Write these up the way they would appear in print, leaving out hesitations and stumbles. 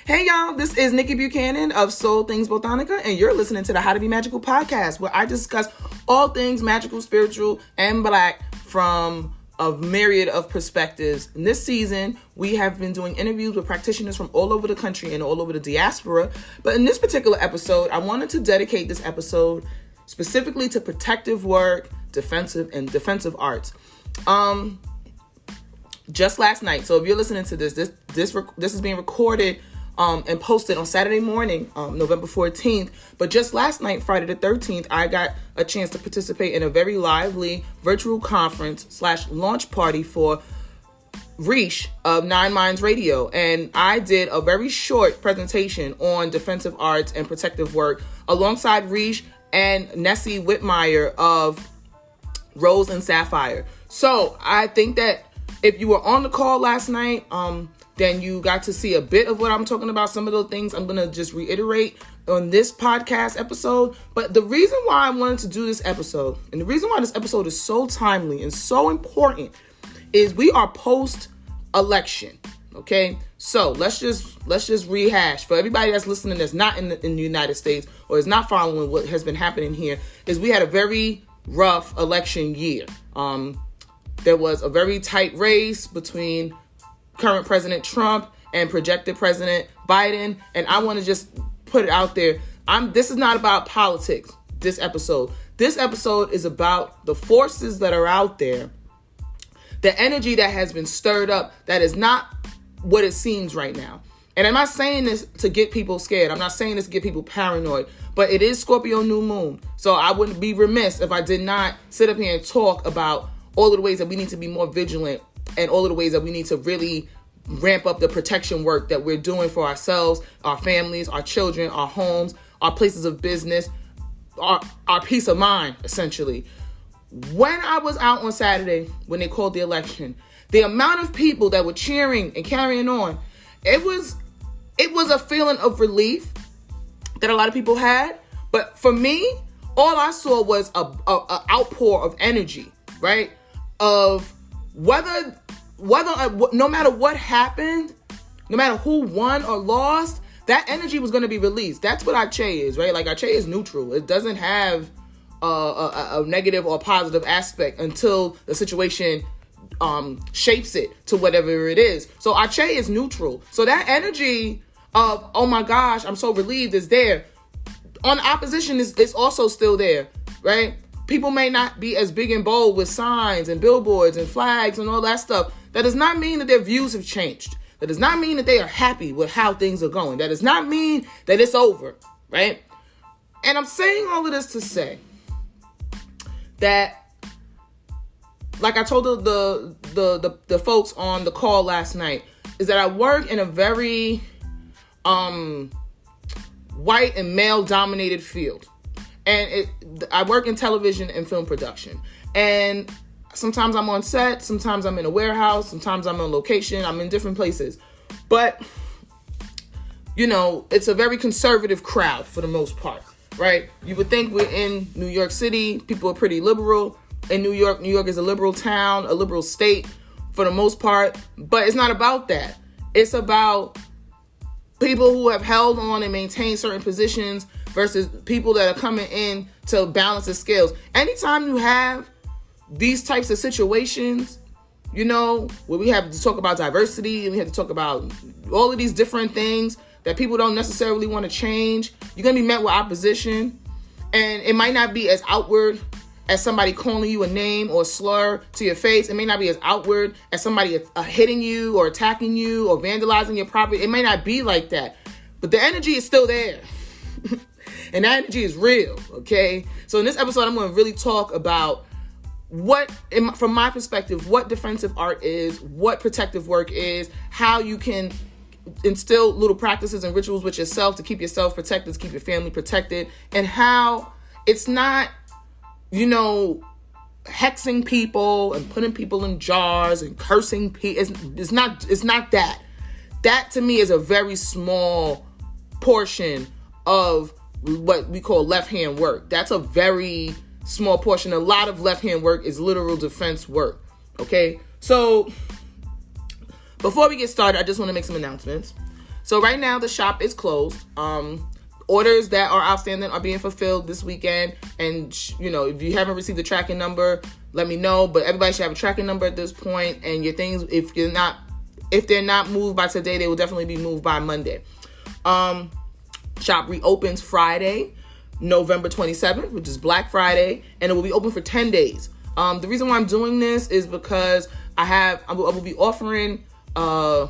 Hey y'all, this is Nikki Buchanan of Soul Things Botanica, and you're listening to the How to Be Magical podcast, where I discuss all things magical, spiritual, and black from a myriad of perspectives. In this season, we have been doing interviews with practitioners from all over the country and all over the diaspora. But in this particular episode, I wanted to dedicate this episode specifically to protective work, defensive arts. Just last night, so if you're listening to this is being recorded and posted on Saturday morning, November 14th. But just last night, Friday the 13th, I got a chance to participate in a very lively virtual conference / launch party for Riche of Nine Minds Radio. And I did a very short presentation on defensive arts and protective work alongside Riche and Nessie Whitmire of Rose and Sapphire. So I think that if you were on the call last night, then you got to see a bit of what I'm talking about. Some of those things I'm going to just reiterate on this podcast episode. But the reason why I wanted to do this episode, and the reason why this episode is so timely and so important, is we are post-election. Okay, so let's just rehash for everybody that's listening that's not in the United States or is not following what has been happening here. Is we had a very rough election year. There was a very tight race between current President Trump and projected President Biden. And I want to just put it out there. This is not about politics, this episode. This episode is about the forces that are out there, the energy that has been stirred up that is not what it seems right now. And I'm not saying this to get people scared. I'm not saying this to get people paranoid. But it is Scorpio new moon. So I wouldn't be remiss if I did not sit up here and talk about all of the ways that we need to be more vigilant and all of the ways that we need to really ramp up the protection work that we're doing for ourselves, our families, our children, our homes, our places of business, our peace of mind, essentially. When I was out on Saturday, when they called the election, the amount of people that were cheering and carrying on, it was a feeling of relief that a lot of people had. But for me, all I saw was a outpour of energy, right? Of whether no matter what happened, no matter who won or lost, that energy was going to be released. That's what Ache is, right? Like Ache is neutral. It doesn't have a negative or positive aspect until the situation shapes it to whatever it is. So Ache is neutral. So that energy of, oh my gosh, I'm so relieved, is there. On opposition is also still there, right? People may not be as big and bold with signs and billboards and flags and all that stuff. That does not mean that their views have changed. That does not mean that they are happy with how things are going. That does not mean that it's over, right? And I'm saying all of this to say that, like I told the folks on the call last night, is that I work in a very white and male-dominated field. And I work in television and film production. And sometimes I'm on set, sometimes I'm in a warehouse, sometimes I'm on location, I'm in different places. But, it's a very conservative crowd for the most part, right? You would think we're in New York City, people are pretty liberal. In New York is a liberal town, a liberal state for the most part. But it's not about that. It's about people who have held on and maintained certain positions versus people that are coming in to balance the scales. Anytime you have these types of situations, where we have to talk about diversity and we have to talk about all of these different things that people don't necessarily want to change, you're going to be met with opposition. And it might not be as outward as somebody calling you a name or a slur to your face. It may not be as outward as somebody hitting you or attacking you or vandalizing your property. It may not be like that. But the energy is still there. And that energy is real, okay? So in this episode, I'm going to really talk about from my perspective, what defensive art is, what protective work is, how you can instill little practices and rituals with yourself to keep yourself protected, to keep your family protected, and how it's not, hexing people and putting people in jars and cursing people. It's not that. That to me is a very small portion of what we call left-hand work. That's a very small portion. A lot of left-hand work is literal defense work. Okay? So before we get started, I just want to make some announcements. So right now the shop is closed. Orders that are outstanding are being fulfilled this weekend. And, if you haven't received the tracking number, let me know. But everybody should have a tracking number at this point. And your things, if they're not moved by today, they will definitely be moved by Monday. Shop reopens Friday, November 27th, which is Black Friday. And it will be open for 10 days. The reason why I'm doing this is because I will be offering a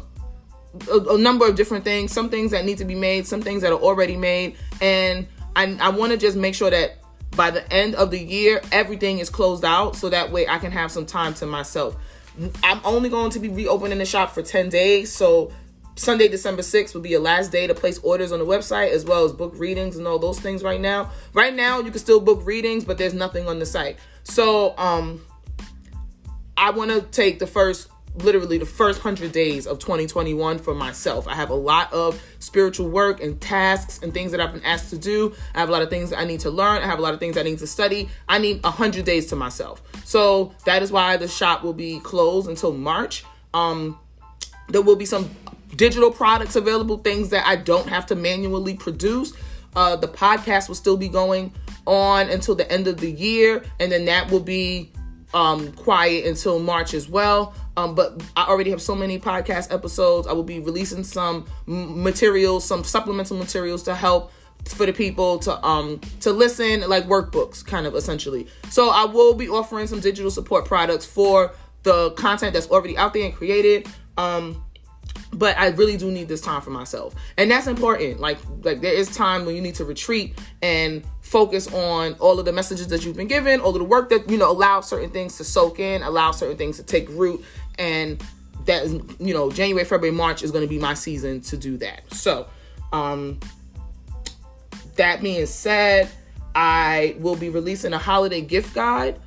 number of different things, some things that need to be made, some things that are already made. And I want to just make sure that by the end of the year, everything is closed out so that way I can have some time to myself. I'm only going to be reopening the shop for 10 days. So Sunday, December 6th will be your last day to place orders on the website, as well as book readings and all those things right now. Right now, you can still book readings, but there's nothing on the site. So I want to take the first 100 days of 2021 for myself. I have a lot of spiritual work and tasks and things that I've been asked to do. I have a lot of things that I need to learn. I have a lot of things I need to study. I need 100 days to myself. So that is why the shop will be closed until March. There will be some digital products available, things that I don't have to manually produce. The podcast will still be going on until the end of the year, and then that will be quiet until March as well. But I already have so many podcast episodes. I will be releasing some materials, some supplemental materials to help for the people to listen, like workbooks, kind of essentially. So I will be offering some digital support products for the content that's already out there and created. But I really do need this time for myself. And that's important. Like there is time when you need to retreat and focus on all of the messages that you've been given, all of the work that, allow certain things to soak in, allow certain things to take root. And that is, January, February, March is going to be my season to do that. So, that being said, I will be releasing a holiday gift guide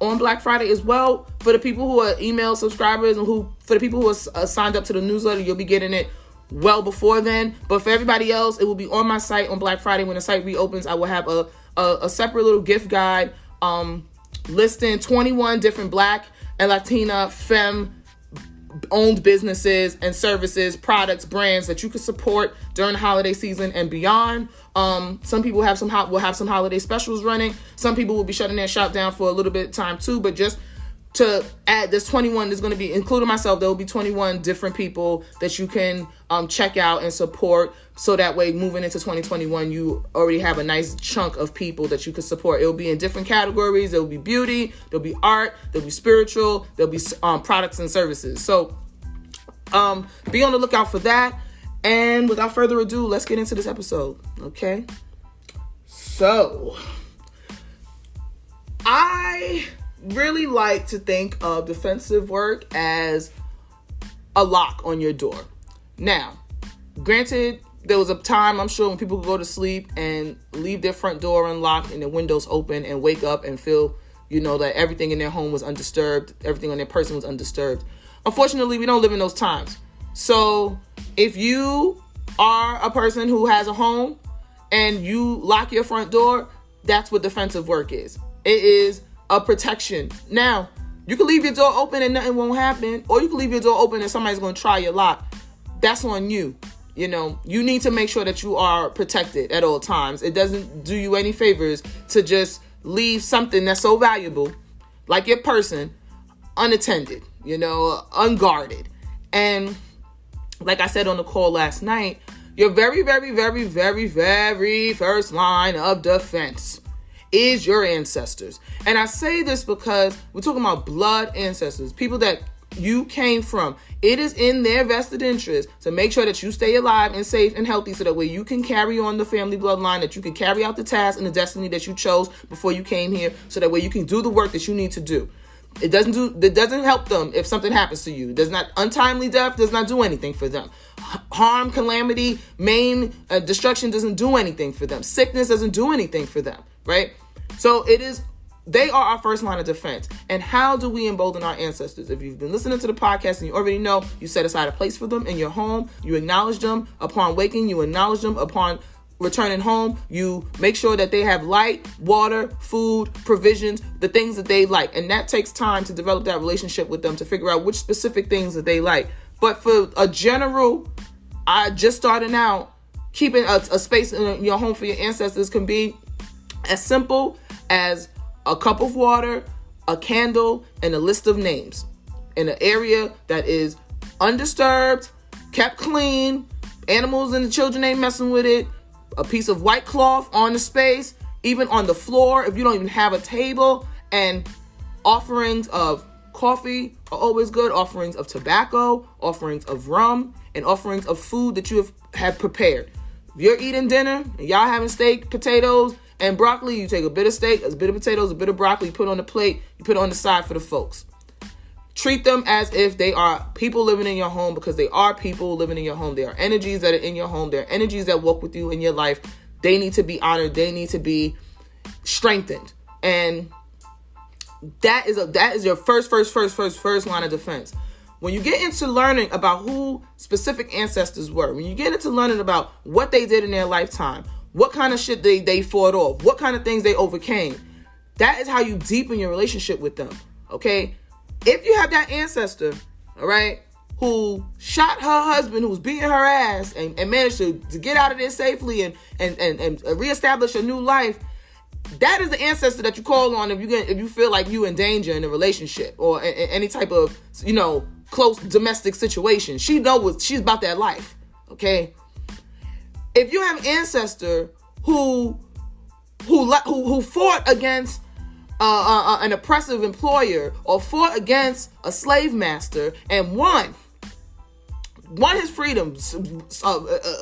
on Black Friday as well. For the people who are email subscribers and for the people who are signed up to the newsletter, you'll be getting it well before then. But for everybody else, it will be on my site on Black Friday. When the site reopens, I will have a separate little gift guide listing 21 different Black and Latina femme-owned businesses and services, products, brands that you can support during the holiday season and beyond. Some people will have some holiday specials running. Some people will be shutting their shop down for a little bit of time too. But just to add, there's 21. There's going to be, including myself, there will be 21 different people that you can check out and support. So that way, moving into 2021, you already have a nice chunk of people that you can support. It will be in different categories. There will be beauty, there'll be art, there'll be spiritual, there'll be products and services. So be on the lookout for that. And without further ado, let's get into this episode. Okay. So I really like to think of defensive work as a lock on your door. Now, granted, there was a time, I'm sure, when people could go to sleep and leave their front door unlocked and their windows open and wake up and feel, that everything in their home was undisturbed, everything on their person was undisturbed. Unfortunately, we don't live in those times. So if you are a person who has a home and you lock your front door, that's what defensive work is. It is a protection. Now, you can leave your door open and nothing won't happen, or you can leave your door open and somebody's going to try your lock. That's on you. You need to make sure that you are protected at all times. It doesn't do you any favors to just leave something that's so valuable, like your person, unattended, unguarded. And like I said on the call last night, your very, very, very, very, very first line of defense is your ancestors. And I say this because we're talking about blood ancestors, people that you came from. It is in their vested interest to make sure that you stay alive and safe and healthy, so that way you can carry on the family bloodline, that you can carry out the task and the destiny that you chose before you came here, so that way you can do the work that you need to do. It doesn't help them if something happens to you. Untimely death does not do anything for them. Harm, calamity, maim, destruction doesn't do anything for them. Sickness doesn't do anything for them, right? So they are our first line of defense. And how do we embolden our ancestors? If you've been listening to the podcast and you already know, you set aside a place for them in your home. You acknowledge them upon waking. You acknowledge them upon returning home. You make sure that they have light, water, food, provisions, the things that they like. And that takes time to develop that relationship with them, to figure out which specific things that they like. But for a general I just starting out, keeping a space in your home for your ancestors can be as simple as a cup of water, a candle, and a list of names in an area that is undisturbed, kept clean, animals and the children ain't messing with it, a piece of white cloth on the space, even on the floor if you don't even have a table, and offerings of coffee are always good, offerings of tobacco, offerings of rum, and offerings of food that you have prepared. If you're eating dinner and y'all having steak, potatoes, and broccoli, you take a bit of steak, a bit of potatoes, a bit of broccoli, you put it on the plate, you put it on the side for the folks. Treat them as if they are people living in your home, because they are people living in your home. They are energies that are in your home. They're energies that walk with you in your life. They need to be honored. They need to be strengthened. And that is your first line of defense. When you get into learning about who specific ancestors were, when you get into learning about what they did in their lifetime, what kind of shit they fought off, what kind of things they overcame, that is how you deepen your relationship with them, okay? If you have that ancestor, all right, who shot her husband, who's beating her ass, and managed to get out of there safely and reestablish a new life, that is the ancestor that you call on if you feel like you in danger in a relationship or in any type of, close domestic situation. She knows she's about that life, okay? If you have an ancestor who fought against an oppressive employer or fought against a slave master and won his freedom,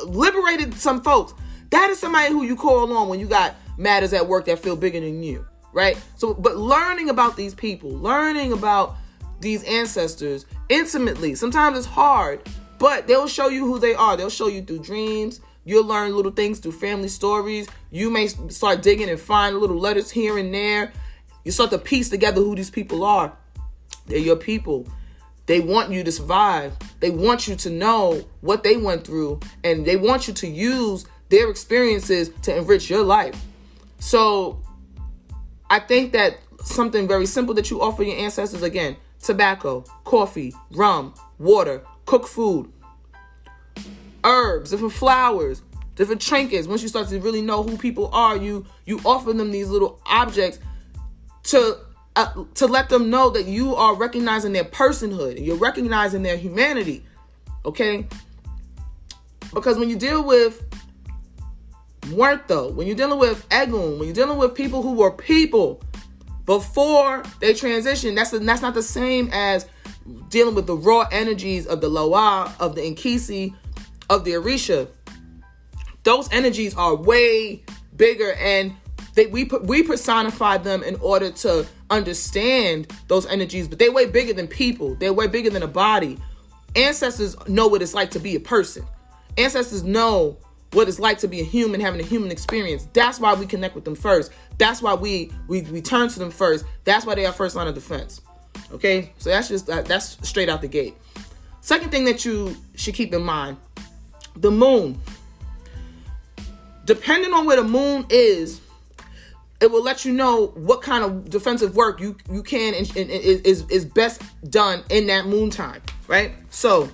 liberated some folks, that is somebody who you call on when you got matters at work that feel bigger than you, right? So, but learning about these people, learning about these ancestors intimately, sometimes it's hard, but they'll show you who they are. They'll show you through dreams. You'll learn little things through family stories. You may start digging and find little letters here and there. You start to piece together who these people are. They're your people. They want you to survive. They want you to know what they went through, and they want you to use their experiences to enrich your life. So I think that something very simple that you offer your ancestors, again, tobacco, coffee, rum, water, cooked food, herbs, different flowers, different trinkets. Once you start to really know who people are, you offer them these little objects to let them know that you are recognizing their personhood, you're recognizing their humanity, okay? Because when you deal with Muerto, when you're dealing with Egun, when you're dealing with people who were people before they transition, that's not the same as dealing with the raw energies of the Loa, of the Nkisi, of the Orisha. Those energies are way bigger, and we personify them in order to understand those energies, but they're way bigger than people. They're way bigger than a body. Ancestors know what it's like to be a person. Ancestors know what it's like to be a human, having a human experience. That's why we connect with them first. That's why we turn to them first. That's why they are first line of defense. Okay, so that's straight out the gate. Second thing that you should keep in mind, the moon. Depending on where the moon is, it will let you know what kind of defensive work you can and is best done in that moon time, right? So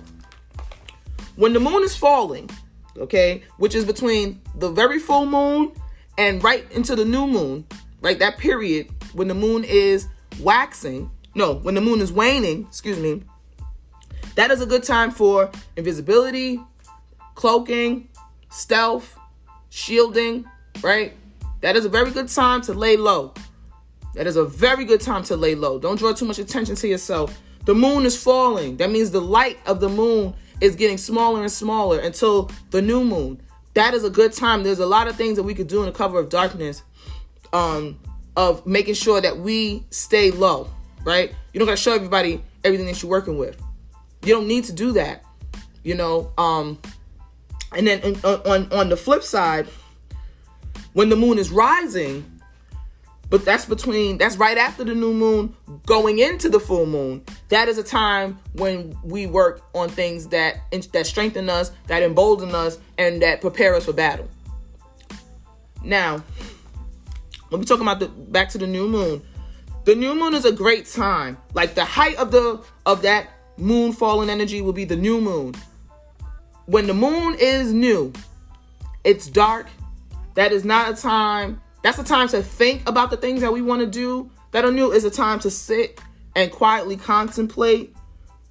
when the moon is falling, okay, which is between the very full moon and right into the new moon, right? That period when the moon is when the moon is waning, that is a good time for invisibility, cloaking, stealth, shielding, right? That is a very good time to lay low. Don't draw too much attention to yourself. The moon is falling. That means the light of the moon is getting smaller and smaller until the new moon. That is a good time. There's a lot of things that we could do in the cover of darkness, of making sure that we stay low, right? You don't got to show everybody everything that you're working with. You don't need to do that, And then on the flip side, when the moon is rising, but that's right after the new moon going into the full moon, that is a time when we work on things that strengthen us, that embolden us, and that prepare us for battle. Now, when we talk about back to the new moon is a great time. Like the height of that moon falling energy will be the new moon. when the moon is new, it's dark. That is not a time. That's a time to think about the things that we want to do that are new. It's a time to sit and quietly contemplate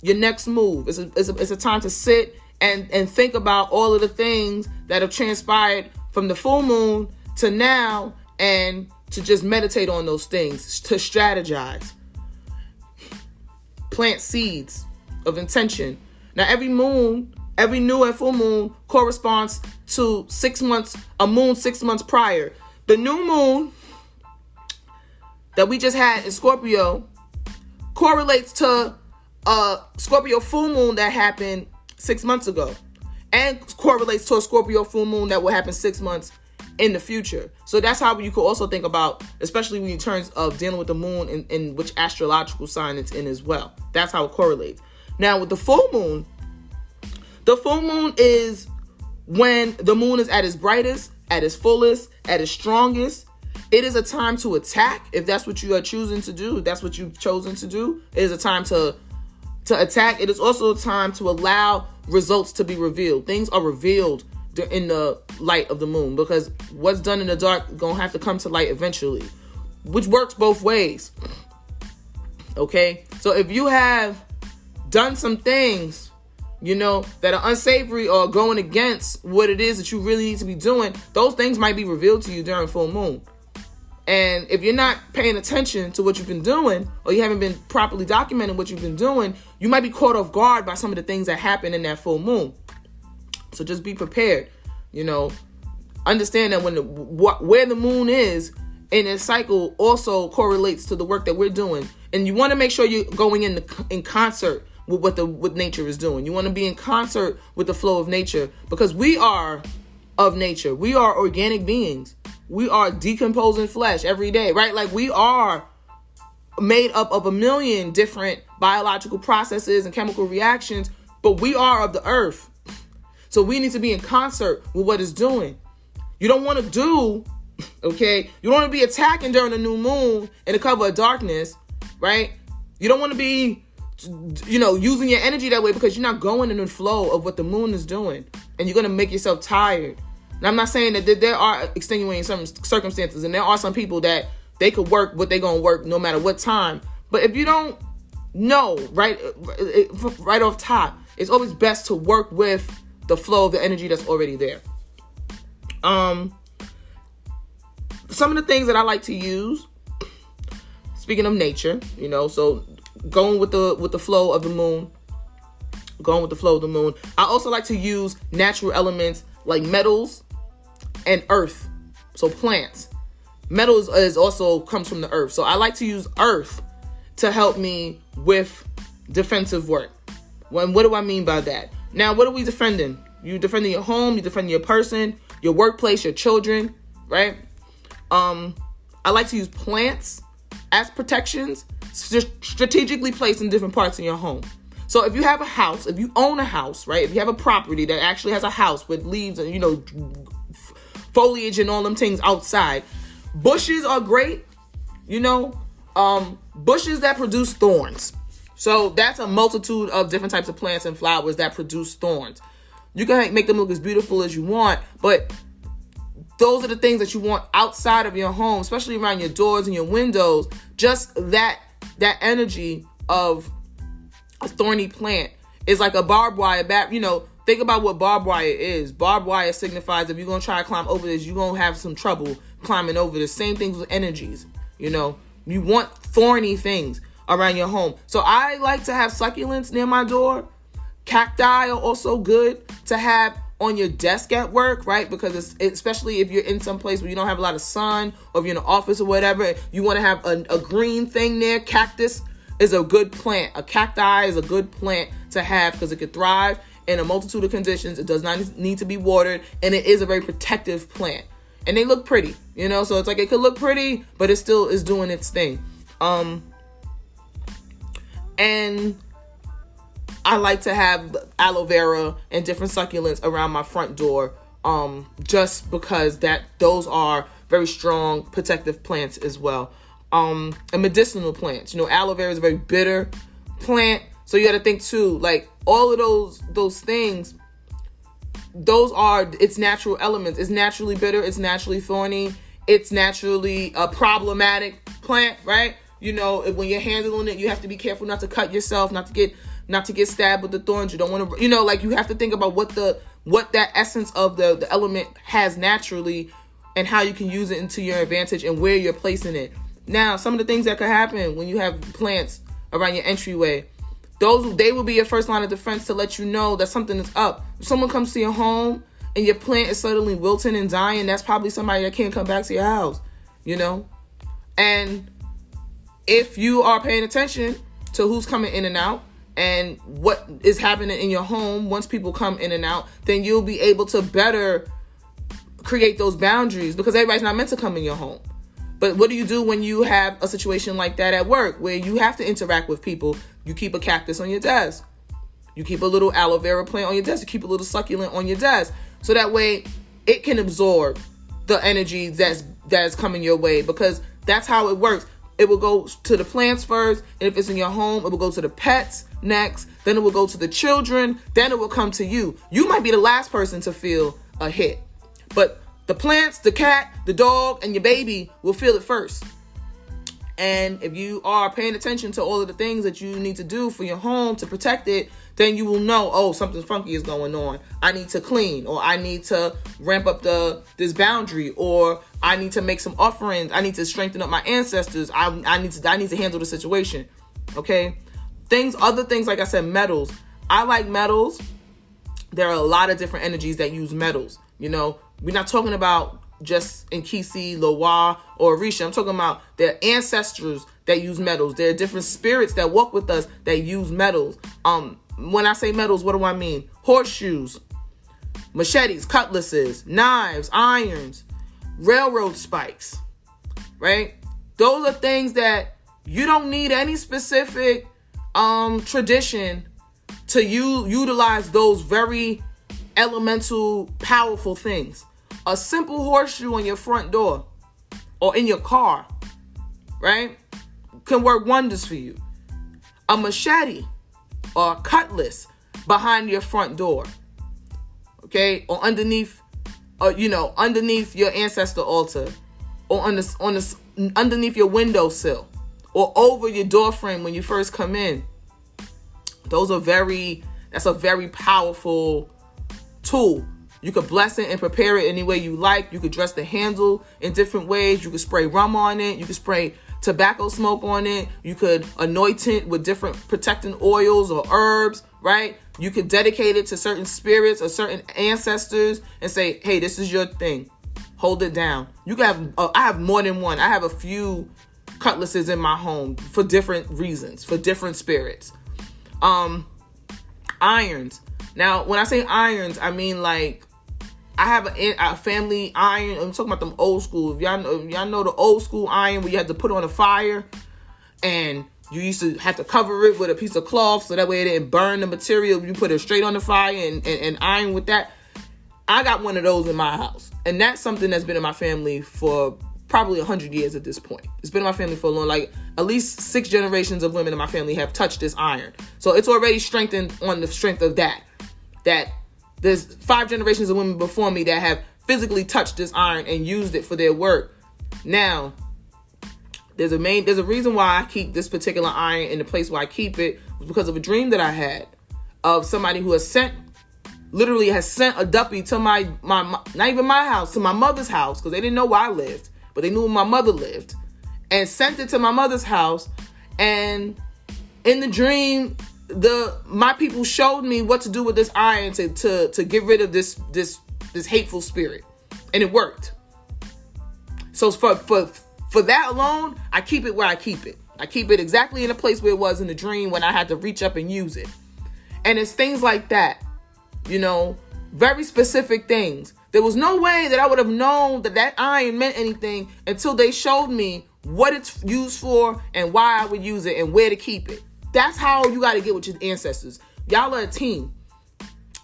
your next move. It's a time to sit and think about all of the things that have transpired from the full moon to now, and to just meditate on those things, to strategize, plant seeds of intention. Now, every moon, every new and full moon corresponds to 6 months, a moon 6 months prior. The new moon that we just had in Scorpio correlates to a Scorpio full moon that happened 6 months ago, and correlates to a Scorpio full moon that will happen 6 months in the future. So that's how you could also think about, especially in terms of dealing with the moon and which astrological sign it's in as well. That's how it correlates. Now, with the full moon is when the moon is at its brightest, at its fullest, at its strongest. It is a time to attack, if that's what you are choosing to do. If that's what you've chosen to do. It is a time to attack. It is also a time to allow results to be revealed. Things are revealed in the light of the moon, because what's done in the dark is going to have to come to light eventually, which works both ways. Okay? So if you have done some things, that are unsavory or going against what it is that you really need to be doing, those things might be revealed to you during full moon. And if you're not paying attention to what you've been doing, or you haven't been properly documenting what you've been doing, you might be caught off guard by some of the things that happen in that full moon. So just be prepared. Understand that where the moon is in its cycle also correlates to the work that we're doing. And you want to make sure you're going in concert with what nature is doing. You want to be in concert with the flow of nature, because we are of nature. We are organic beings. We are decomposing flesh every day, right? Like, we are made up of a million different biological processes and chemical reactions, but we are of the earth. So we need to be in concert with what it's doing. You don't want to do, okay? You don't want to be attacking during the new moon in the cover of darkness, right? You don't want to be, using your energy that way, because you're not going in the flow of what the moon is doing, and you're going to make yourself tired. And I'm not saying that there are extenuating some circumstances, and there are some people that they could work what they're going to work no matter what time. But if you don't know right off top, it's always best to work with the flow of the energy that's already there. Some of the things that I like to use, speaking of nature, so going with the flow of the moon, I also like to use natural elements like metals and earth. So plants. Metals is also comes from the earth. So I like to use earth to help me with defensive work. What do I mean by that? Now, what are we defending? You defending your home, you defending your person, your workplace, your children, right? I like to use plants as protections, strategically placed in different parts of your home. So if you have a house, if you own a house, right? If you have a property that actually has a house with leaves and, foliage and all them things outside, bushes are great, bushes that produce thorns. So that's a multitude of different types of plants and flowers that produce thorns. You can make them look as beautiful as you want, but those are the things that you want outside of your home, especially around your doors and your windows. Just that energy of a thorny plant is like a barbed wire think about what barbed wire is. Barbed wire signifies if you're going to try to climb over this, you're going to have some trouble climbing over this. Same things with energies. You want thorny things around your home. So I like to have succulents near my door. Cacti are also good to have on your desk at work, right? Because especially if you're in some place where you don't have a lot of sun, or if you're in an office or whatever, you want to have a green thing there. Cactus is a good plant. A cacti is a good plant to have because it can thrive in a multitude of conditions. It does not need to be watered, and it is a very protective plant. And they look pretty, so it's like it could look pretty, but it still is doing its thing. And I like to have aloe vera and different succulents around my front door, just because those are very strong protective plants as well. And medicinal plants. Aloe vera is a very bitter plant, so you got to think too, like all of those things those are its natural elements. It's naturally bitter. It's naturally thorny. It's naturally a problematic plant, right? You know, when you're handling it, you have to be careful not to cut yourself, not to get stabbed with the thorns. You don't want to, you know, like you have to think about what that essence of the element has naturally and how you can use it into your advantage and where you're placing it. Now, some of the things that could happen when you have plants around your entryway, they will be your first line of defense to let you know that something is up. If someone comes to your home and your plant is suddenly wilting and dying, that's probably somebody that can't come back to your house, you know? And if you are paying attention to who's coming in and out and what is happening in your home once people come in and out, then you'll be able to better create those boundaries, because everybody's not meant to come in your home. But what do you do when you have a situation like that at work where you have to interact with people? You keep a cactus on your desk. You keep a little aloe vera plant on your desk. You keep a little succulent on your desk. So that way it can absorb the energy that's coming your way, because that's how it works. It will go to the plants first, and if it's in your home, it will go to the pets next, then it will go to the children, then it will come to you. You might be the last person to feel a hit, but the plants, the cat, the dog, and your baby will feel it first. And if you are paying attention to all of the things that you need to do for your home to protect it, then you will know, oh, something funky is going on. I need to clean, or I need to ramp up this boundary, or I need to make some offerings. I need to strengthen up my ancestors. I need to handle the situation. Okay? Other things, like I said, metals. I like metals. There are a lot of different energies that use metals. You know, we're not talking about just Nkisi, Loa, or Orisha. I'm talking about their ancestors that use metals. There are different spirits that walk with us that use metals. When I say metals, what do I mean? Horseshoes, machetes, cutlasses, knives, irons, railroad spikes, right? Those are things that you don't need any specific tradition to utilize those very elemental, powerful things. A simple horseshoe on your front door or in your car, right, can work wonders for you. A machete or a cutlass behind your front door, okay, or underneath your ancestor altar, or underneath your windowsill, or over your door frame when you first come in. That's a very powerful tool. You could bless it and prepare it any way you like. You could dress the handle in different ways. You could spray rum on it. You could spray tobacco smoke on it. You could anoint it with different protecting oils or herbs, right? You could dedicate it to certain spirits or certain ancestors and say, hey, this is your thing. Hold it down. You can have, I have more than one. I have a few cutlasses in my home for different reasons, for different spirits. Irons. Now, when I say irons, I mean like I have a family iron. I'm talking about them old school. If y'all know the old school iron where you had to put on a fire and you used to have to cover it with a piece of cloth so that way it didn't burn the material. You put it straight on the fire and iron with that. I got one of those in my house. And that's something that's been in my family for probably 100 years at this point. It's been in my family for a long, like at least 6 generations of women in my family have touched this iron. So it's already strengthened on the strength of that there's 5 generations of women before me that have physically touched this iron and used it for their work. Now, there's a reason why I keep this particular iron in the place where I keep it, was because of a dream that I had of somebody who literally has sent a duppy to my not even my house, to my mother's house, because they didn't know where I lived, but they knew where my mother lived, and sent it to my mother's house. And in the dream, my people showed me what to do with this iron to get rid of this hateful spirit, and it worked. So for that alone, I keep it where I keep it. I keep it exactly in the place where it was in the dream when I had to reach up and use it. And it's things like that, you know, very specific things. There was no way that I would have known that iron meant anything until they showed me what it's used for and why I would use it and where to keep it. That's how you got to get with your ancestors. Y'all are a team.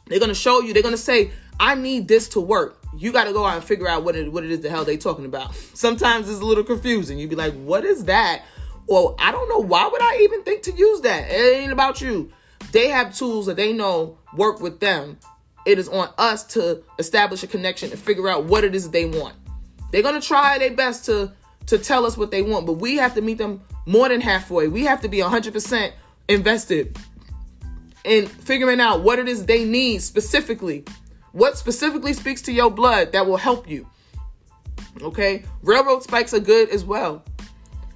They're going to show you. They're going to say, I need this to work. You got to go out and figure out what it is the hell they talking about. Sometimes it's a little confusing. You'd be like, what is that? Well, I don't know. Why would I even think to use that? It ain't about you. They have tools that they know work with them. it is on us to establish a connection and figure out what it is that they want. They're going to try their best to tell us what they want, but we have to meet them more than halfway. We have to be 100% invested in figuring out what it is they need specifically. What specifically speaks to your blood that will help you. Okay? Railroad spikes are good as well.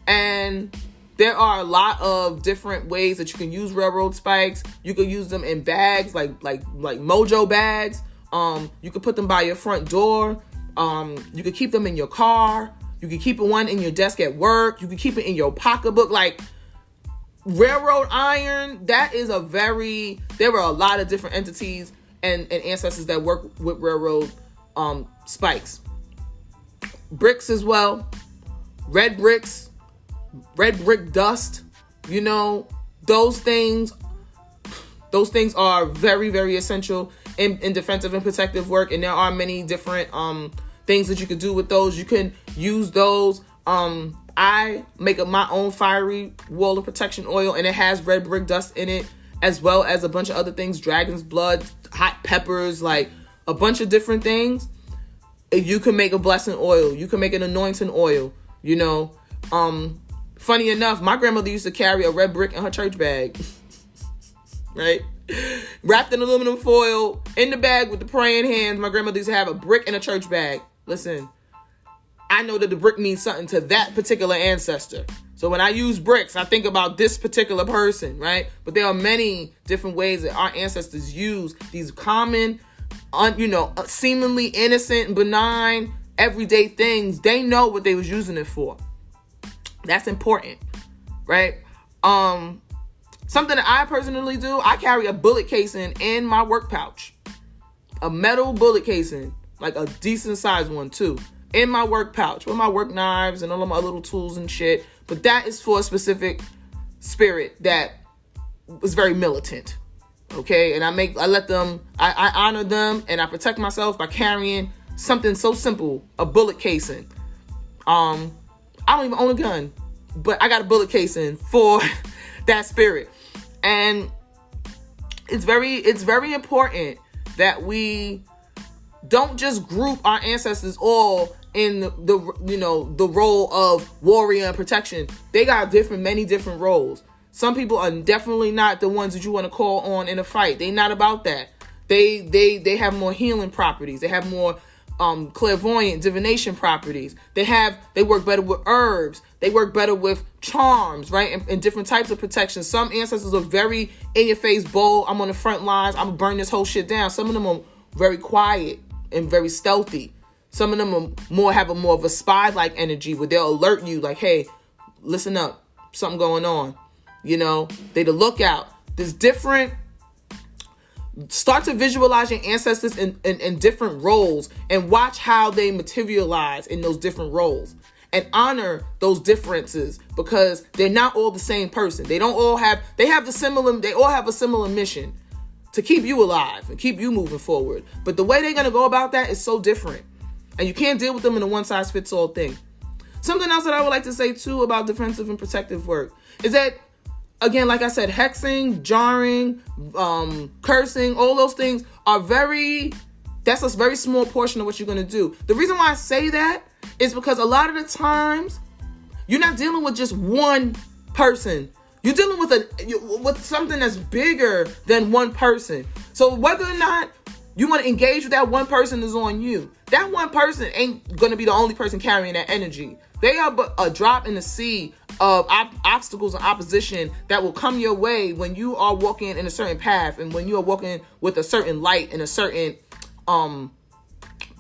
And there are a lot of different ways that you can use railroad spikes. You can use them in bags, like Mojo bags. You can put them by your front door. You can keep them in your car. You can keep one in your desk at work. You can keep it in your pocketbook. Like, railroad iron, there are a lot of different entities and ancestors that work with railroad spikes. Bricks as well. Red brick dust. Those things are very, very essential in defensive and protective work. And there are many different things that you could do with those. You can use those. I make up my own fiery wall of protection oil, and it has red brick dust in it, as well as a bunch of other things, dragon's blood, hot peppers, like a bunch of different things. You can make a blessing oil. You can make an anointing oil. Funny enough, my grandmother used to carry a red brick in her church bag, right? Wrapped in aluminum foil in the bag with the praying hands. My grandmother used to have a brick in a church bag. Listen, I know that the brick means something to that particular ancestor. So when I use bricks, I think about this particular person, right? But there are many different ways that our ancestors use these common, seemingly innocent and benign, everyday things. They know what they was using it for. That's important, right? Something that I personally do, I carry a bullet casing in my work pouch. A metal bullet casing, like a decent sized one too, in my work pouch with my work knives and all of my little tools and shit. But that is for a specific spirit that was very militant. Okay. And I honor them, and I protect myself by carrying something so simple, a bullet casing. I don't even own a gun, but I got a bullet casing for that spirit. And it's very important that we don't just group our ancestors all in the role of warrior and protection. They got many different roles. Some people are definitely not the ones that you want to call on in a fight. They not about that. They have more healing properties. They have more clairvoyant divination properties. They work better with herbs. They work better with charms, right? And different types of protection. Some ancestors are very in your face, bold. I'm on the front lines. I'm gonna burn this whole shit down. Some of them are very quiet and very stealthy. Some of them have more of a spy-like energy where they'll alert you like, hey, listen up, something going on. They the lookout. There's different. Start to visualize your ancestors in different roles and watch how they materialize in those different roles, and honor those differences, because they're not all the same person. They all have a similar mission to keep you alive and keep you moving forward. But the way they're going to go about that is so different, and you can't deal with them in a one-size-fits-all thing. Something else that I would like to say too about defensive and protective work is that, again, like I said, hexing, jarring, cursing, all those things that's a very small portion of what you're going to do. The reason why I say that is because a lot of the times you're not dealing with just one person. You're dealing with something that's bigger than one person. So whether or not you want to engage with that one person is on you. That one person ain't going to be the only person carrying that energy. They are but a drop in the sea of obstacles and opposition that will come your way when you are walking in a certain path, and when you are walking with a certain light and a certain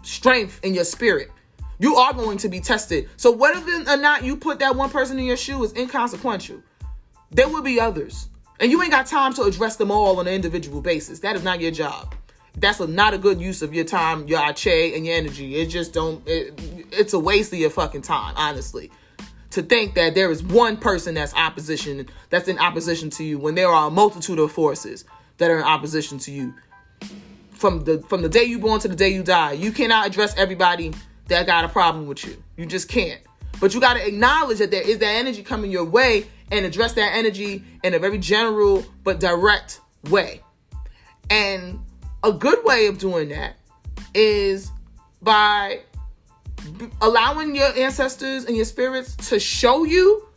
strength in your spirit. You are going to be tested. So whether or not you put that one person in your shoe is inconsequential. There will be others, and you ain't got time to address them all on an individual basis. That is not your job. That's not a good use of your time, your ache, and your energy. It's a waste of your fucking time, honestly, to think that there is one person that's in opposition to you, when there are a multitude of forces that are in opposition to you. From the day you born to the day you die, you cannot address everybody that got a problem with you. You just can't. But you got to acknowledge that there is that energy coming your way, and address that energy in a very general but direct way. And a good way of doing that is by allowing your ancestors and your spirits to show you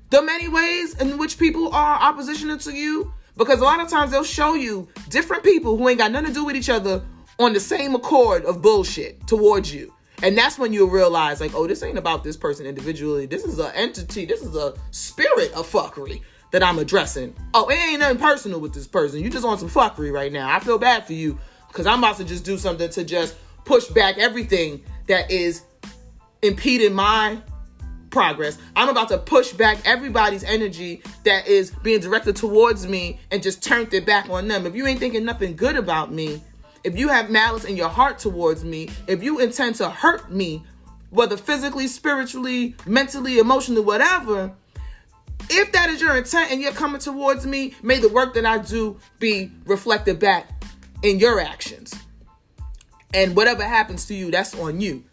the many ways in which people are oppositional to you. Because a lot of times they'll show you different people who ain't got nothing to do with each other on the same accord of bullshit towards you. And that's when you'll realize, like, oh, this ain't about this person individually. This is an entity. This is a spirit of fuckery that I'm addressing. Oh, it ain't nothing personal with this person. You just on some fuckery right now. I feel bad for you because I'm about to just do something to just push back everything that is impeding my progress. I'm about to push back everybody's energy that is being directed towards me and just turned it back on them. If you ain't thinking nothing good about me, if you have malice in your heart towards me, if you intend to hurt me, whether physically, spiritually, mentally, emotionally, whatever, if that is your intent and you're coming towards me, may the work that I do be reflected back in your actions. And whatever happens to you, that's on you.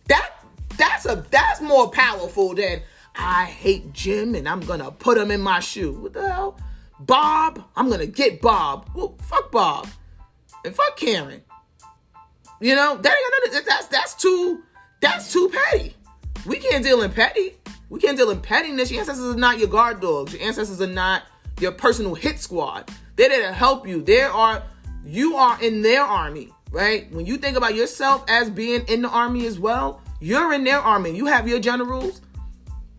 That's more powerful than I hate Jim and I'm gonna put him in my shoe. What the hell? Bob, I'm gonna get Bob. Well, fuck Bob. And fuck Karen. You know, that ain't nothing. That's too petty. We can't deal in petty. We can't deal in pettiness. Your ancestors are not your guard dogs. Your ancestors are not your personal hit squad. They're there to help you. You are in their army, right? When you think about yourself as being in the army as well, you're in their army. You have your generals,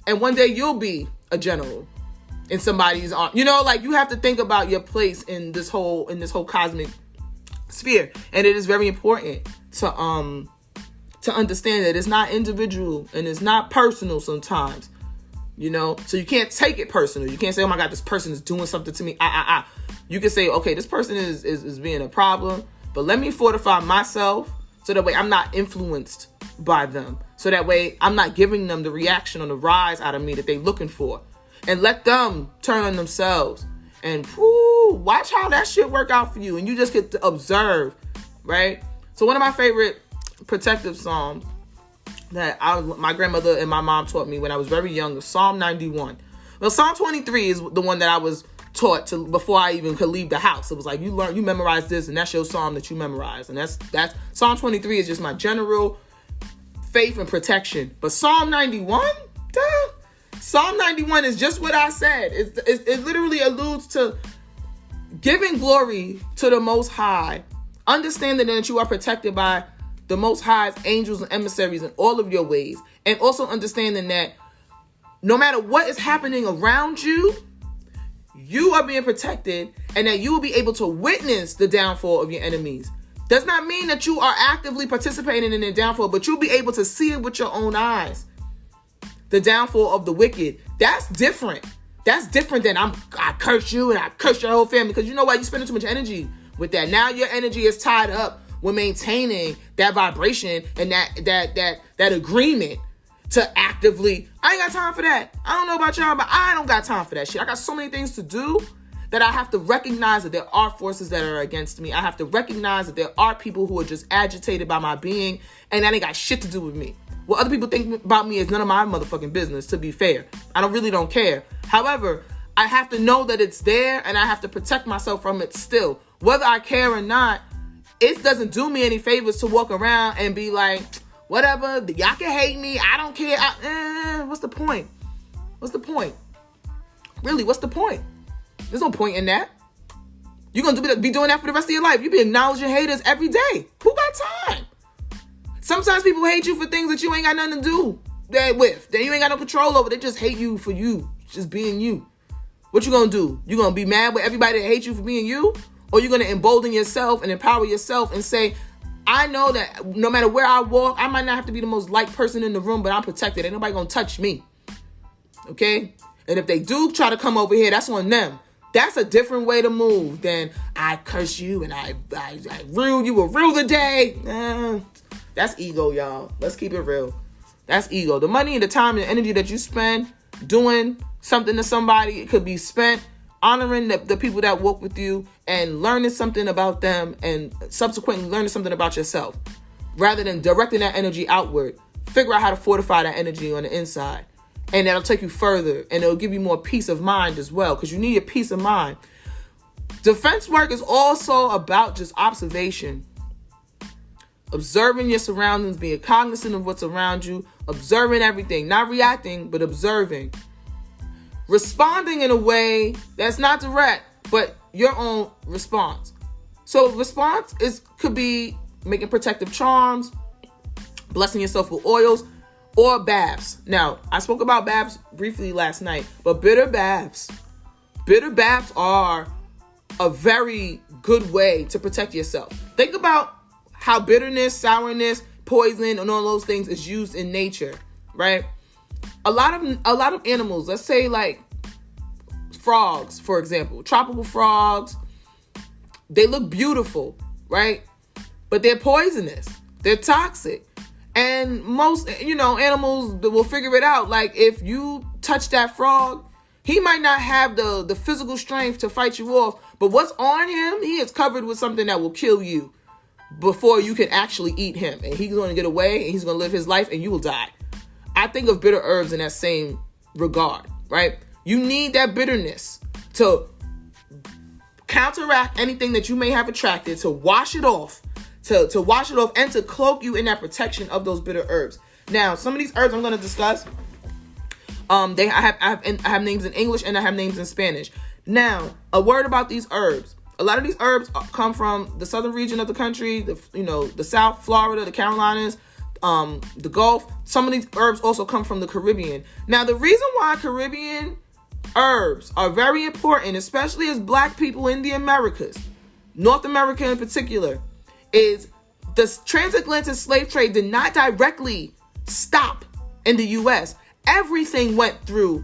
and one day you'll be a general in somebody's army. You know, like you have to think about your place in this whole cosmic sphere, and it is very important to understand that it's not individual and it's not personal sometimes. You know, so you can't take it personal. You can't say, "Oh my God, this person is doing something to me." You can say, "Okay, this person is being a problem, but let me fortify myself so that way I'm not influenced by them. So that way I'm not giving them the reaction or the rise out of me that they're looking for. And let them turn on themselves. And watch how that shit work out for you. And you just get to observe, right? So one of my favorite protective psalms that my grandmother and my mom taught me when I was very young was Psalm 91. Well, Psalm 23 is the one that I was taught to before I even could leave the house. It was like, you memorize this, and that's your psalm that you memorize. And that's Psalm 23 is just my general faith and protection. But Psalm 91, Psalm 91 is just what I said. It literally alludes to giving glory to the Most High, understanding that you are protected by the Most High's angels and emissaries in all of your ways, and also understanding that no matter what is happening around you, you are being protected, and that you will be able to witness the downfall of your enemies. Does not mean that you are actively participating in their downfall, but you'll be able to see it with your own eyes. The downfall of the wicked. That's different. That's different than I curse you and I curse your whole family. Because you know why? You're spending too much energy with that. Now your energy is tied up with maintaining that vibration and that agreement to actively. I ain't got time for that. I don't know about y'all, but I don't got time for that shit. I got so many things to do that I have to recognize that there are forces that are against me. I have to recognize that there are people who are just agitated by my being, and that ain't got shit to do with me. What other people think about me is none of my motherfucking business, to be fair. I really don't care. However, I have to know that it's there, and I have to protect myself from it still. Whether I care or not, it doesn't do me any favors to walk around and be like, whatever, y'all can hate me, I don't care. What's the point? What's the point? Really, what's the point? There's no point in that. You're going to be doing that for the rest of your life. You be acknowledging haters every day. Who got time? Sometimes people hate you for things that you ain't got nothing to do with. That you ain't got no control over. They just hate you for you. Just being you. What you going to do? You going to be mad with everybody that hates you for being you? Or you going to embolden yourself and empower yourself and say, I know that no matter where I walk, I might not have to be the most liked person in the room, but I'm protected. Ain't nobody going to touch me. Okay? And if they do try to come over here, that's on them. That's a different way to move than I curse you and I rule you will rule the day. That's ego, y'all. Let's keep it real. That's ego. The money and the time and the energy that you spend doing something to somebody, it could be spent honoring the people that walk with you and learning something about them and subsequently learning something about yourself. Rather than directing that energy outward, figure out how to fortify that energy on the inside. And that'll take you further, and it'll give you more peace of mind as well, because you need a peace of mind. Defense work is also about just observation. Observing your surroundings, being cognizant of what's around you, observing everything, not reacting, but observing. Responding in a way that's not direct, but your own response. So response could be making protective charms, blessing yourself with oils, or baths. Now, I spoke about baths briefly last night, but bitter baths are a very good way to protect yourself. Think about how bitterness, sourness, poison, and all those things is used in nature, right? A lot of animals, let's say like frogs, for example, tropical frogs, they look beautiful, right? But they're poisonous. They're toxic. And most, animals will figure it out. Like if you touch that frog, he might not have the physical strength to fight you off, but what's on him, he is covered with something that will kill you before you can actually eat him. And he's going to get away and he's going to live his life and you will die. I think of bitter herbs in that same regard, right? You need that bitterness to counteract anything that you may have attracted, to wash it off, to wash it off and to cloak you in that protection of those bitter herbs. Now, some of these herbs I'm going to discuss, I have names in English and I have names in Spanish. Now, a word about these herbs. A lot of these herbs come from the southern region of the country, the South, Florida, the Carolinas, the Gulf. Some of these herbs also come from the Caribbean. Now, the reason why Caribbean herbs are very important, especially as Black people in the Americas, North America in particular, is the transatlantic slave trade did not directly stop in the U.S. Everything went through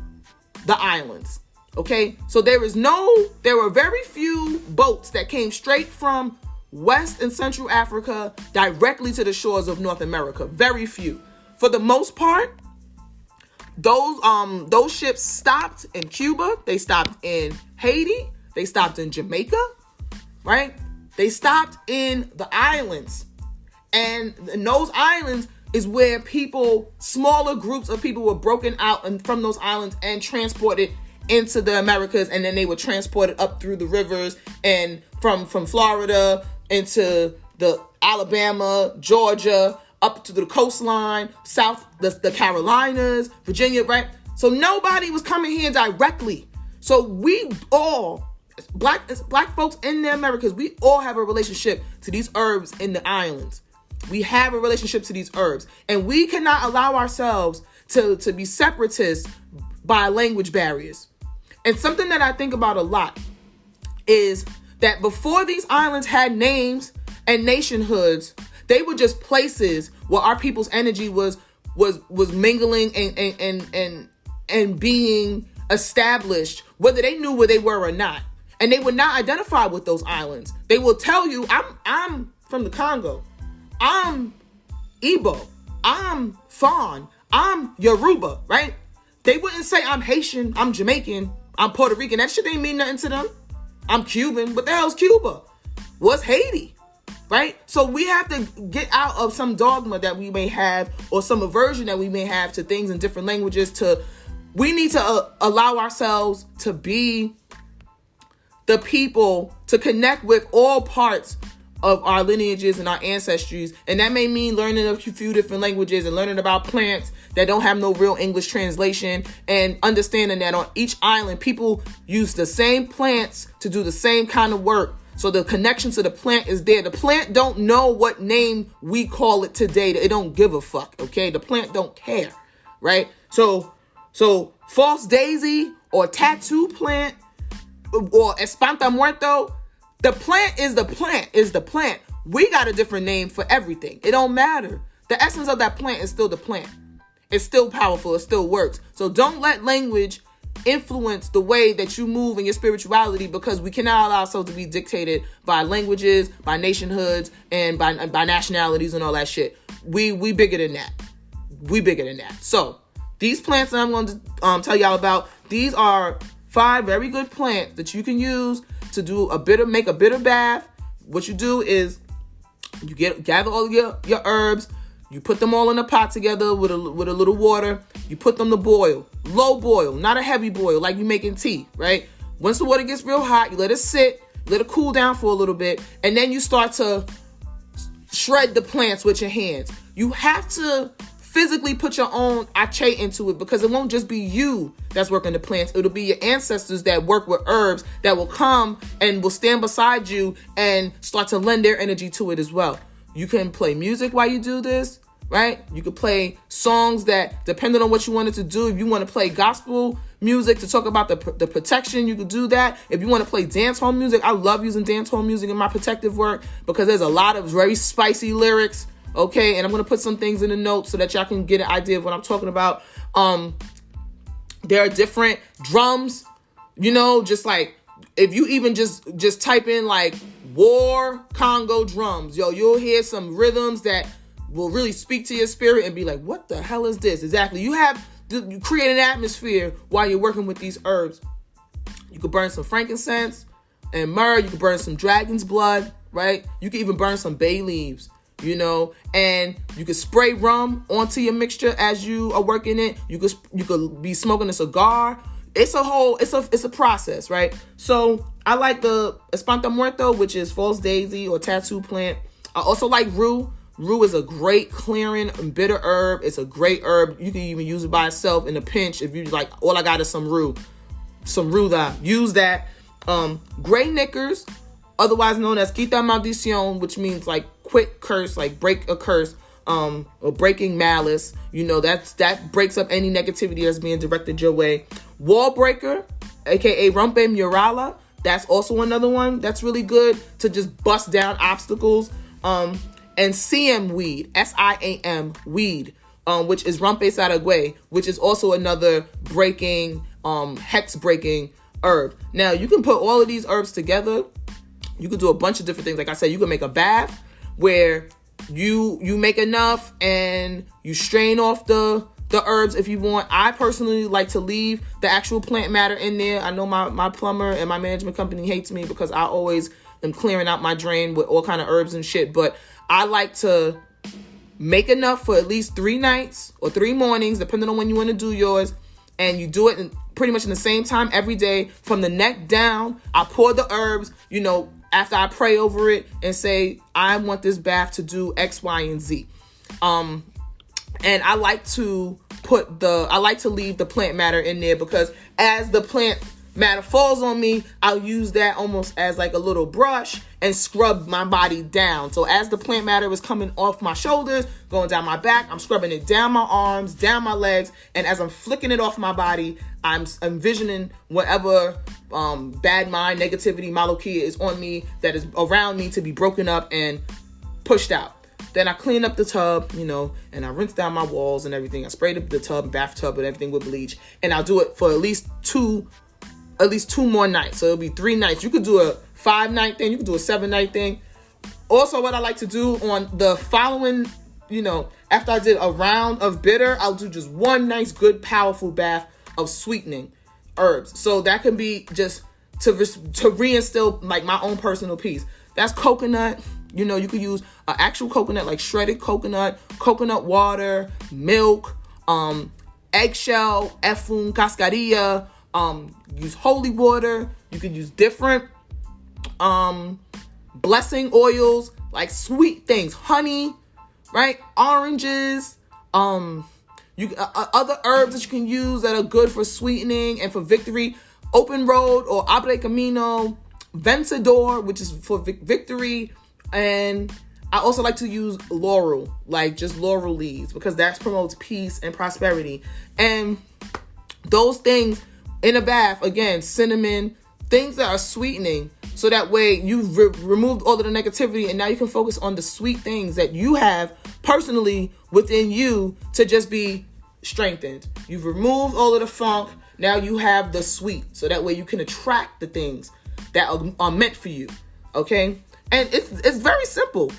the islands. Okay, so there were very few boats that came straight from West and Central Africa directly to the shores of North America. Very few. For the most part, those ships stopped in Cuba, they stopped in Haiti, they stopped in Jamaica, right? They stopped in the islands. And in those islands is where smaller groups of people were broken out from those islands and transported into the Americas, and then they were transported up through the rivers and from Florida into the Alabama, Georgia, up to the coastline, south, the Carolinas, Virginia, right? So nobody was coming here directly. So we all, black folks in the Americas, we all have a relationship to these herbs in the islands. We have a relationship to these herbs, and we cannot allow ourselves to be separatists by language barriers. And something that I think about a lot is that before these islands had names and nationhoods, they were just places where our people's energy was mingling and being established, whether they knew where they were or not. And they would not identify with those islands. They will tell you, I'm from the Congo. I'm Igbo. I'm Fawn. I'm Yoruba, right? They wouldn't say I'm Haitian, I'm Jamaican, I'm Puerto Rican. That shit ain't mean nothing to them. I'm Cuban. What the hell's Cuba? What's Haiti? Right? So we have to get out of some dogma that we may have or some aversion that we may have to things in different languages. We need to allow ourselves to be the people to connect with all parts of our lineages and our ancestries. And that may mean learning a few different languages and learning about plants that don't have no real English translation, and understanding that on each island, people use the same plants to do the same kind of work. So the connection to the plant is there. The plant don't know what name we call it today. It don't give a fuck, okay? The plant don't care, right? So false daisy or tattoo plant or espanta muerto, the plant is the plant. We got a different name for everything. It don't matter. The essence of that plant is still the plant. It's still powerful. It still works. So don't let language influence the way that you move in your spirituality, because we cannot allow ourselves to be dictated by languages, by nationhoods, and by nationalities and all that shit. We bigger than that. We bigger than that. So these plants that I'm going to tell y'all about, these are 5 very good plants that you can use to make a bitter bath. What you do is you gather all your herbs. You put them all in a pot together with a little water. You put them to boil. Low boil, not a heavy boil like you making tea, right? Once the water gets real hot, you let it sit, let it cool down for a little bit, and then you start to shred the plants with your hands. You have to physically put your own ache into it, because it won't just be you that's working the plants. It'll be your ancestors that work with herbs that will come and will stand beside you and start to lend their energy to it as well. You can play music while you do this, right? You could play songs that, depending on what you wanted to do, if you want to play gospel music to talk about the protection, you could do that. If you want to play dancehall music, I love using dancehall music in my protective work because there's a lot of very spicy lyrics. Okay, and I'm going to put some things in the notes so that y'all can get an idea of what I'm talking about. There are different drums, just like if you even just type in like war Congo drums, you'll hear some rhythms that will really speak to your spirit and be like, what the hell is this? Exactly. You create an atmosphere while you're working with these herbs. You could burn some frankincense and myrrh. You could burn some dragon's blood, right? You could even burn some bay leaves. And you could spray rum onto your mixture as you are working it. You could be smoking a cigar. It's a process, right? So I like the Espanto Muerto, which is false daisy or tattoo plant. I also like rue. Rue is a great clearing and bitter herb. It's a great herb. You can even use it by itself in a pinch. If you like, all I got is some rue that use that. Gray knickers, otherwise known as quita maldición, which means like quit curse, like break a curse, or breaking malice. That breaks up any negativity that's being directed your way. Wall breaker, aka rompe murala, that's also another one that's really good to just bust down obstacles. And Siam weed, SIAM weed, which is rompe saragüey, which is also another breaking, hex breaking herb. Now you can put all of these herbs together. You could do a bunch of different things. Like I said, you can make a bath where you make enough and you strain off the herbs if you want. I personally like to leave the actual plant matter in there. I know my plumber and my management company hates me because I always am clearing out my drain with all kind of herbs and shit. But I like to make enough for at least 3 nights or 3 mornings, depending on when you want to do yours. And you do it pretty much in the same time every day from the neck down. I pour the herbs, after I pray over it and say, I want this bath to do X, Y, and Z. And I like to leave the plant matter in there because as the plant matter falls on me, I'll use that almost as like a little brush and scrub my body down. So as the plant matter is coming off my shoulders, going down my back, I'm scrubbing it down my arms, down my legs. And as I'm flicking it off my body, I'm envisioning whatever bad mind, negativity, malokia is on me that is around me to be broken up and pushed out. Then I clean up the tub, and I rinse down my walls and everything. I spray the tub, bathtub, and everything with bleach. And I'll do it for at least two more nights. So it'll be 3 nights. You could do a 5-night thing. You could do a 7-night thing. Also, what I like to do on the following, after I did a round of bitter, I'll do just 1 nice, good, powerful bath of sweetening herbs. So that can be just to reinstill like my own personal peace. That's coconut. You could use an actual coconut, like shredded coconut water, milk, eggshell, efun, cascarilla, use holy water. You could use different blessing oils, like sweet things, honey, right? Oranges, other herbs that you can use that are good for sweetening and for victory. Open road or abre camino, vencedor, which is for victory. And I also like to use laurel, like just laurel leaves, because that promotes peace and prosperity. And those things in a bath, again, cinnamon, things that are sweetening. So that way you've removed all of the negativity and now you can focus on the sweet things that you have personally within you to just be strengthened. You've removed all of the funk. Now you have the sweet. So that way you can attract the things that are meant for you. Okay? And it's very simple.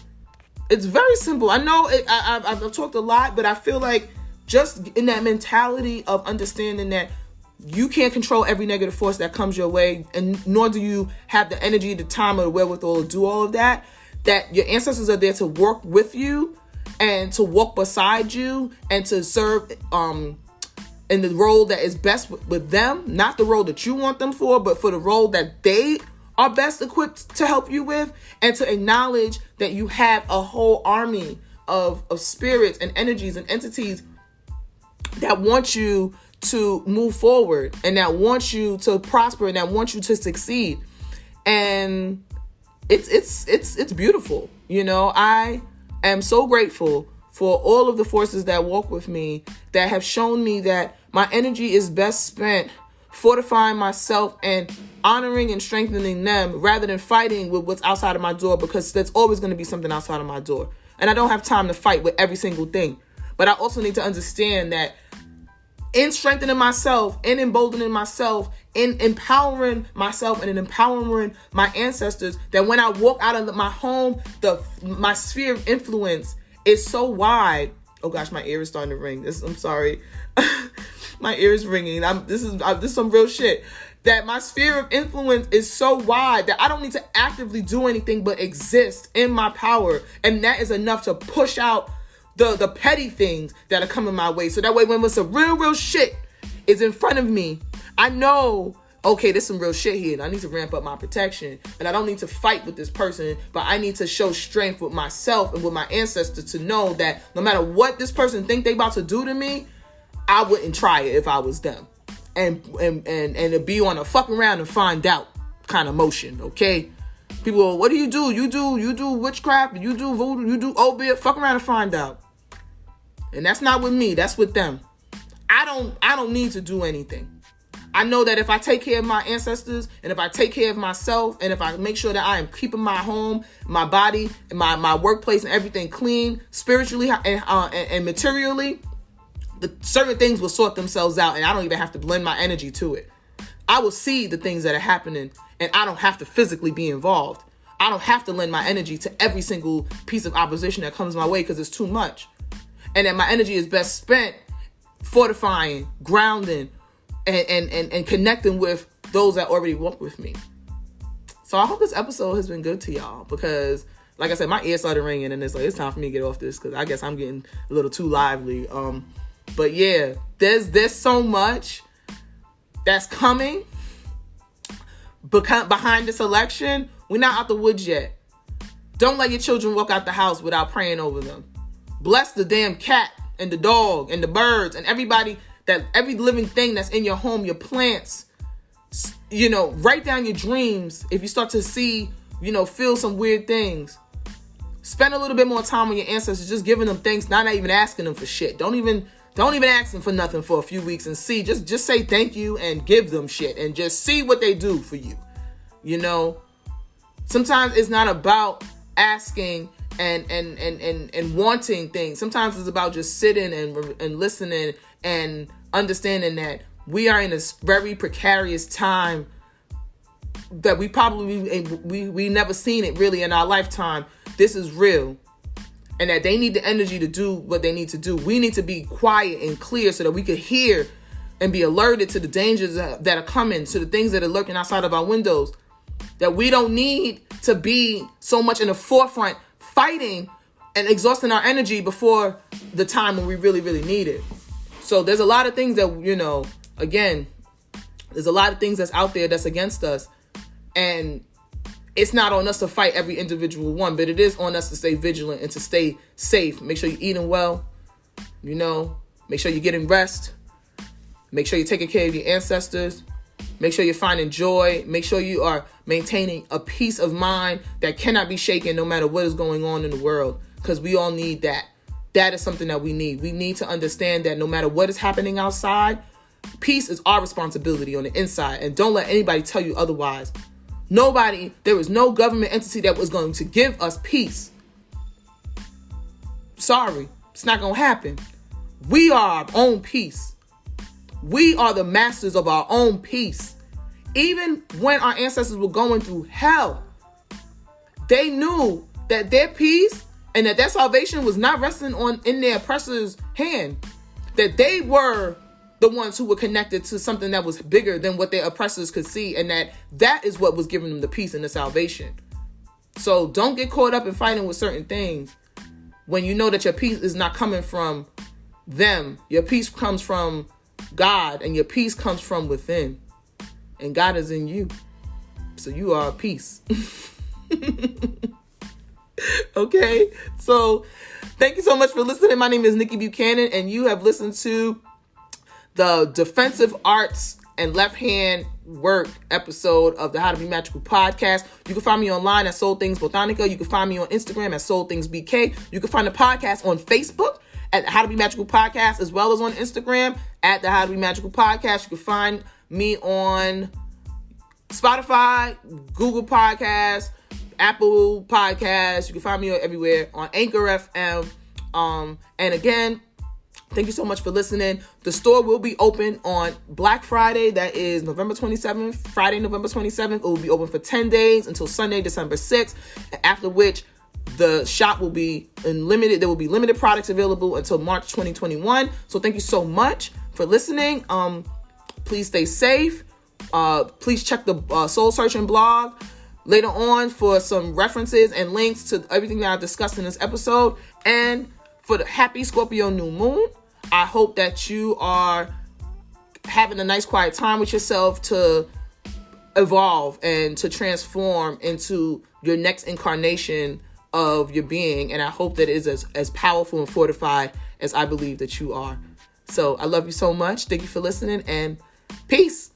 It's very simple. I know I've talked a lot, but I feel like just in that mentality of understanding that you can't control every negative force that comes your way, and nor do you have the energy, the time, or the wherewithal to do all of that, that your ancestors are there to work with you and to walk beside you and to serve in the role that is best with them, not the role that you want them for, but for the role that they are best equipped to help you with, and to acknowledge that you have a whole army of spirits and energies and entities that want you to move forward, and that want you to prosper, and that want you to succeed. And it's beautiful. You know, I am so grateful for all of the forces that walk with me, that have shown me that my energy is best spent fortifying myself and honoring and strengthening them, rather than fighting with what's outside of my door, because there's always going to be something outside of my door. And I don't have time to fight with every single thing. But I also need to understand that in strengthening myself, in emboldening myself, in empowering myself, and in empowering my ancestors, that when I walk out of my home, my sphere of influence is so wide. Oh gosh, my ear is starting to ring. I'm sorry. My ear is ringing. This is some real shit. That my sphere of influence is so wide that I don't need to actively do anything but exist in my power. And that is enough to push out the petty things that are coming my way. So that way, when some real shit is in front of me, I know, okay, there's some real shit here, and I need to ramp up my protection. And I don't need to fight with this person, but I need to show strength with myself and with my ancestors to know that no matter what this person think they about to do to me, I wouldn't try it if I was them. And to be on a fuck around and find out kind of motion, okay? People go, what do? You do witchcraft, you do voodoo, you do obeah, fuck around and find out. And that's not with me, that's with them. I don't need to do anything. I know that if I take care of my ancestors, and if I take care of myself, and if I make sure that I am keeping my home, my body, and my workplace and everything clean, spiritually and materially, the certain things will sort themselves out, and I don't even have to blend my energy to it. I will see the things that are happening, and I don't have to physically be involved. I don't have to lend my energy to every single piece of opposition that comes my way, because it's too much. And that my energy is best spent fortifying, grounding, and connecting with those that already walk with me. So I hope this episode has been good to y'all, because like I said, my ear started ringing, and it's time for me to get off this, because I guess I'm getting a little too lively. But yeah, there's so much that's coming behind this election. We're not out the woods yet. Don't let your children walk out the house without praying over them. Bless the damn cat and the dog and the birds and everybody, that every living thing that's in your home, your plants. You know, write down your dreams if you start to see, feel some weird things. Spend a little bit more time with your ancestors, just giving them things, not even asking them for shit. Don't even ask them for nothing for a few weeks, and see. Just say thank you and give them shit, and just see what they do for you. Sometimes it's not about asking and wanting things. Sometimes it's about just sitting and listening and understanding that we are in a very precarious time that we probably we never seen it really in our lifetime. This is real. And that they need the energy to do what they need to do. We need to be quiet and clear so that we could hear and be alerted to the dangers that are coming, to the things that are lurking outside of our windows. That we don't need to be so much in the forefront fighting and exhausting our energy before the time when we really, really need it. So there's a lot of things that, again, there's a lot of things that's out there that's against us. And it's not on us to fight every individual one, but it is on us to stay vigilant and to stay safe. Make sure you're eating well, make sure you're getting rest. Make sure you're taking care of your ancestors. Make sure you're finding joy. Make sure you are maintaining a peace of mind that cannot be shaken no matter what is going on in the world, because we all need that. That is something that we need. We need to understand that no matter what is happening outside, peace is our responsibility on the inside. And don't let anybody tell you otherwise. There is no government entity that was going to give us peace. Sorry, it's not going to happen. We are our own peace. We are the masters of our own peace. Even when our ancestors were going through hell, they knew that their peace and that their salvation was not resting in their oppressor's hand. That they were the ones who were connected to something that was bigger than what their oppressors could see, and that is what was giving them the peace and the salvation. So don't get caught up in fighting with certain things when you know that your peace is not coming from them. Your peace comes from God, and your peace comes from within, and God is in you. So you are peace. Okay, so thank you so much for listening. My name is Nikki Buchanan, and you have listened to the Defensive Arts and Left Hand Work episode of the How to Be Magical podcast. You can find me online at Soul Things Botanica. You can find me on Instagram at Soul Things BK. You can find the podcast on Facebook at How to Be Magical Podcast, as well as on Instagram at the How to Be Magical Podcast. You can find me on Spotify, Google Podcasts, Apple Podcasts. You can find me everywhere on Anchor FM. And again, thank you so much for listening. The store will be open on Black Friday. That is November 27th. Friday, November 27th. It will be open for 10 days until Sunday, December 6th. After which, the shop will be unlimited. There will be limited products available until March 2021. So thank you so much for listening. Please stay safe. Please check the Soul Searching blog later on for some references and links to everything that I discussed in this episode. And for the happy Scorpio new moon, I hope that you are having a nice quiet time with yourself to evolve and to transform into your next incarnation of your being. And I hope that it is as powerful and fortified as I believe that you are. So I love you so much. Thank you for listening, and peace.